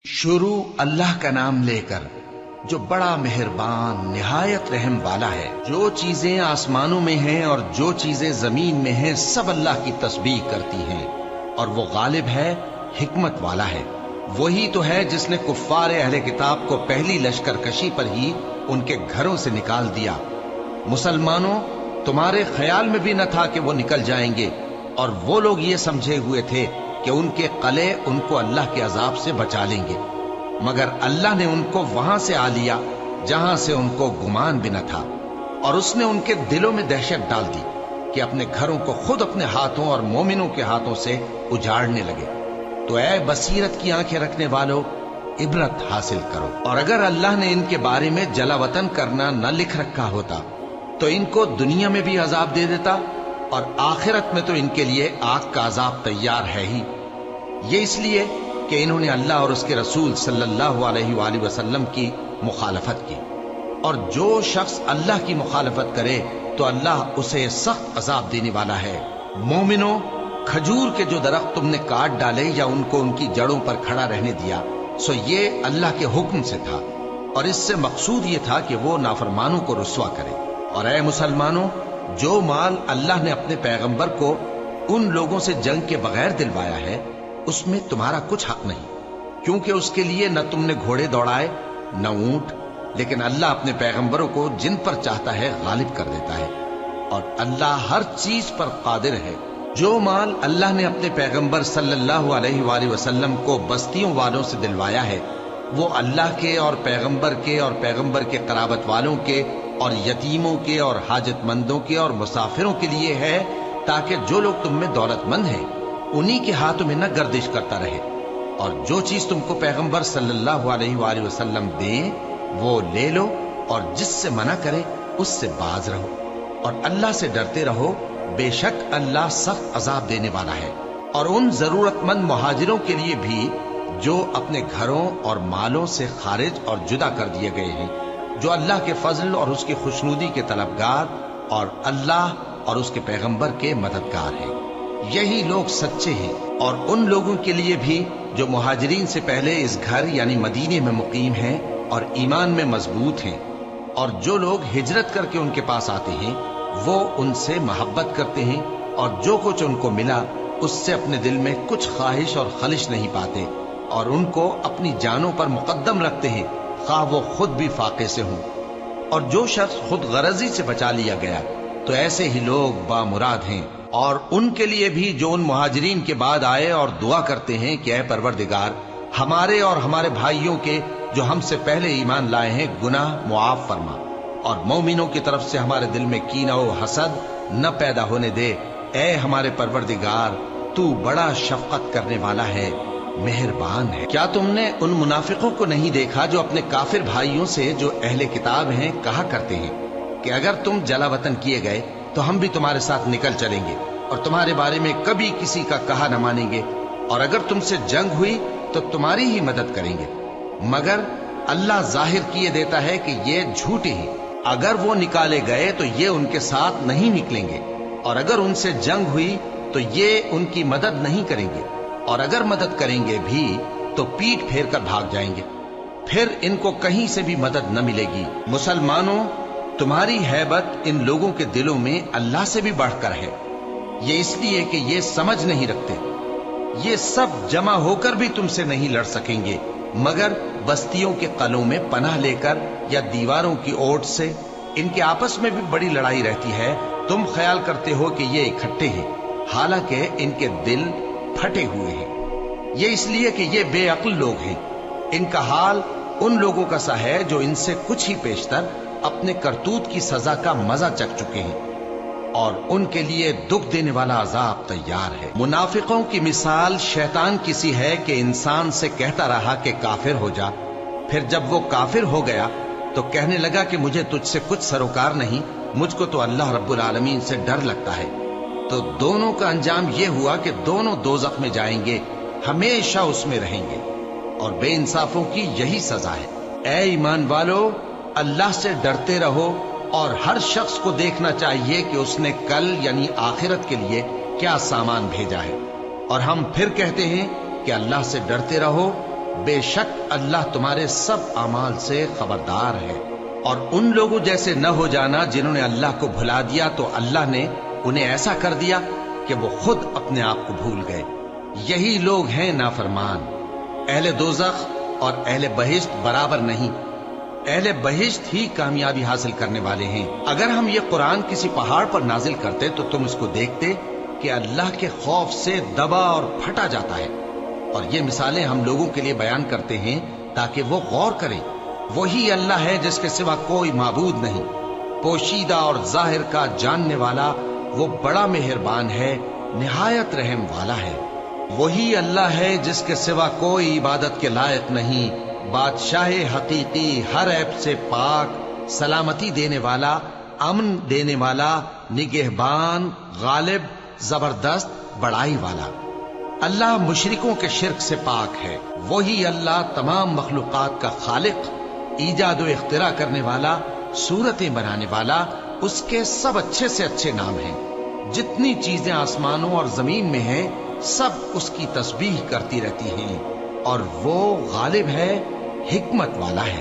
शुरू अल्लाह का नाम लेकर जो बड़ा मेहरबान निहायत रहम वाला है। जो चीजें आसमानों में हैं और जो चीजें जमीन में हैं सब अल्लाह की तस्बीह करती हैं और वो गालिब है, हिकमत वाला है। वही तो है जिसने कुफ्फार अहले किताब को पहली लश्करकशी पर ही उनके घरों से निकाल दिया। मुसलमानों, तुम्हारे ख्याल में भी न था कि वो निकल जाएंगे, और वो लोग ये समझे हुए थे कि उनके कले उनको अल्लाह के अजाब से बचा लेंगे, मगर अल्लाह ने उनको वहां से आ लिया जहां से उनको गुमान भी न था, और उसने उनके दिलों में दहशत डाल दी कि अपने घरों को खुद अपने हाथों और मोमिनों के हाथों से उजाड़ने लगे। तो ऐ बसीरत की आंखें रखने वालों, इबरत हासिल करो। और अगर अल्लाह ने इनके बारे में जलावतन करना न लिख रखा होता तो इनको दुनिया में भी अजाब दे देता, और आखिरत में तो इनके लिए आग का अजाब तैयार है ही। ये इसलिए कि इन्होंने अल्लाह और उसके रसूल सल्लल्लाहु अलैहि वसल्लम की मुखालफत की, और जो शख्स अल्लाह की मुखालफत करे तो अल्लाह उसे सख्त अजाब देने वाला है। मोमिनो, खजूर के जो दरख्त तुमने काट डाले या उनको उनकी जड़ों पर खड़ा रहने दिया, सो ये अल्लाह के हुक्म से था, और इससे मकसूद ये था कि वो नाफरमानों को रुस्वा करे। और ऐ मुसलमानों, जो माल अल्लाह ने अपने पैगंबर को उन लोगों से जंग के बगैर दिलवाया है, उसमें तुम्हारा कुछ हक नहीं, क्योंकि उसके लिए न तुमने घोड़े दौड़ाए न ऊंट, लेकिन अल्लाह अपने पैगंबरों को जिन पर चाहता है गालिब कर देता है, और अल्लाह हर चीज पर कादिर है। जो माल अल्लाह ने अपने पैगंबर सल्लल्लाहु अलैहि वसल्लम को बस्तियों वालों से दिलवाया है, वो अल्लाह के और पैगंबर के कराबत वालों के और यतीमों के और हाजतमंदों के और मुसाफिरों के लिए है, ताकि जो लोग तुम में दौलतमंद हैं उन्हीं के हाथों में न गर्दिश करता रहे, और जो चीज तुमको पैगंबर सल्लल्लाहु अलैहि वसल्लम दे वो ले लो, और जिससे मना करे उससे बाज रहो, और अल्लाह से डरते रहो, बेशक अल्लाह सख्त अजाब देने वाला है। और उन जरूरतमंद मुहाजिरों के लिए भी जो अपने घरों और मालों से खारिज और जुदा कर दिए गए हैं, जो अल्लाह के फजल और उसकी खुशनुदी के तलबगार और अल्लाह और उसके पैगंबर के मददगार हैं। यही लोग सच्चे हैं। और उन लोगों के लिए भी जो मुहाजिरीन से पहले इस घर यानी मदीने में मुकीम हैं और ईमान में मजबूत हैं, और जो लोग हिजरत करके उनके पास आते हैं वो उनसे मोहब्बत करते हैं, और जो कुछ उनको मिला उससे अपने दिल में कुछ ख्वाहिश और खलिश नहीं पाते, और उनको अपनी जानों पर मुकद्दम रखते हैं, खा वो खुद भी फाके से हों। और जो शख्स खुद गरजी से बचा लिया गया तो ऐसे ही लोग बामुराद हैं। और उनके लिए भी जो उन मुहाजिरीन के बाद आए और दुआ करते हैं कि ऐ परवरदिगार, हमारे और हमारे भाइयों के जो हमसे पहले ईमान लाए हैं गुनाह मुआफ फरमा, और मोमिनों की तरफ से हमारे दिल में कीना और हसद न पैदा होने दे। ऐ हमारे परवरदिगार, तू बड़ा शफकत करने वाला है, मेहरबान है। क्या तुमने उन मुनाफिकों को नहीं देखा जो अपने काफिर भाइयों से जो अहले किताब हैं कहा करते हैं कि अगर तुम जलावतन किए गए तो हम भी तुम्हारे साथ निकल चलेंगे और तुम्हारे बारे में कभी किसी का कहा न मानेंगे, और अगर तुमसे जंग हुई तो तुम्हारी ही मदद करेंगे, मगर अल्लाह जाहिर किए देता है कि ये झूठे हैं। अगर वो निकाले गए तो ये उनके साथ नहीं निकलेंगे, और अगर उनसे जंग हुई तो ये उनकी मदद नहीं करेंगे, और अगर मदद करेंगे भी तो पीठ फेर कर भाग जाएंगे, फिर इनको कहीं से भी मदद न मिलेगी। मुसलमानों, तुम्हारी हैबत इन लोगों के दिलों में अल्लाह से भी बढ़कर है। ये इसलिए कि ये समझ नहीं रखते। ये सब जमा होकर भी तुमसे नहीं लड़ सकेंगे, मगर बस्तियों के कलों में पनाह लेकर या दीवारों की ओट से। इनके आपस में भी बड़ी लड़ाई रहती है। तुम ख्याल करते हो कि ये इकट्ठे हैं, हालांकि इनके दिल फटे हुए हैं। ये इसलिए कि ये बेअक्ल लोग हैं। इनका हाल उन लोगों का सा है जो इनसे कुछ ही पेशतर अपने करतूत की सजा का मजा चख चुके हैं, और उनके लिए दुख देने वाला अजाब तैयार है। मुनाफिकों की मिसाल शैतान की सी है कि इंसान से कहता रहा कि काफिर हो जा, फिर जब वो काफिर हो गया तो कहने लगा कि मुझे तुझसे कुछ सरोकार नहीं, मुझको तो अल्लाह रब्बुल आलमीन से डर लगता है। तो दोनों का अंजाम ये हुआ कि दोनों दोज़ख में जाएंगे, हमेशा उसमें रहेंगे, और बेइंसाफों की यही सजा है। ऐ ईमान वालो, अल्लाह से डरते रहो, और हर शख्स को देखना चाहिए कि उसने कल यानी आखिरत के लिए क्या सामान भेजा है। और हम फिर कहते हैं कि अल्लाह से डरते रहो بے شک اللہ تمہارے سب اعمال سے خبردار ہے۔ اور ان لوگوں جیسے نہ ہو جانا جنہوں نے اللہ کو بھلا دیا تو اللہ نے انہیں ایسا کر دیا کہ وہ خود اپنے آپ کو بھول گئے۔ یہی لوگ ہیں نافرمان۔ اہل دوزخ اور اہل بہشت برابر نہیں، اہل بہشت ہی کامیابی حاصل کرنے والے ہیں۔ اگر ہم یہ قرآن کسی پہاڑ پر نازل کرتے تو تم اس کو دیکھتے کہ اللہ کے خوف سے دبا اور پھٹا جاتا ہے۔ اور یہ مثالیں ہم لوگوں کے لیے بیان کرتے ہیں تاکہ وہ غور کریں۔ وہی اللہ ہے جس کے سوا کوئی معبود نہیں، پوشیدہ اور ظاہر کا جاننے والا، وہ بڑا مہربان ہے، نہایت رحم والا ہے۔ وہی اللہ ہے جس کے سوا کوئی عبادت کے لائق نہیں، بادشاہ حقیقی، ہر عیب سے پاک، سلامتی دینے والا، امن دینے والا، نگہبان، غالب، زبردست، بڑائی والا۔ اللہ مشرکوں کے شرک سے پاک ہے۔ وہی اللہ تمام مخلوقات کا خالق، ایجاد و اختراع کرنے والا، صورتیں بنانے والا، اس کے سب اچھے سے اچھے نام ہیں۔ جتنی چیزیں آسمانوں اور زمین میں ہیں سب اس کی تسبیح کرتی رہتی ہیں، اور وہ غالب ہے، حکمت والا ہے۔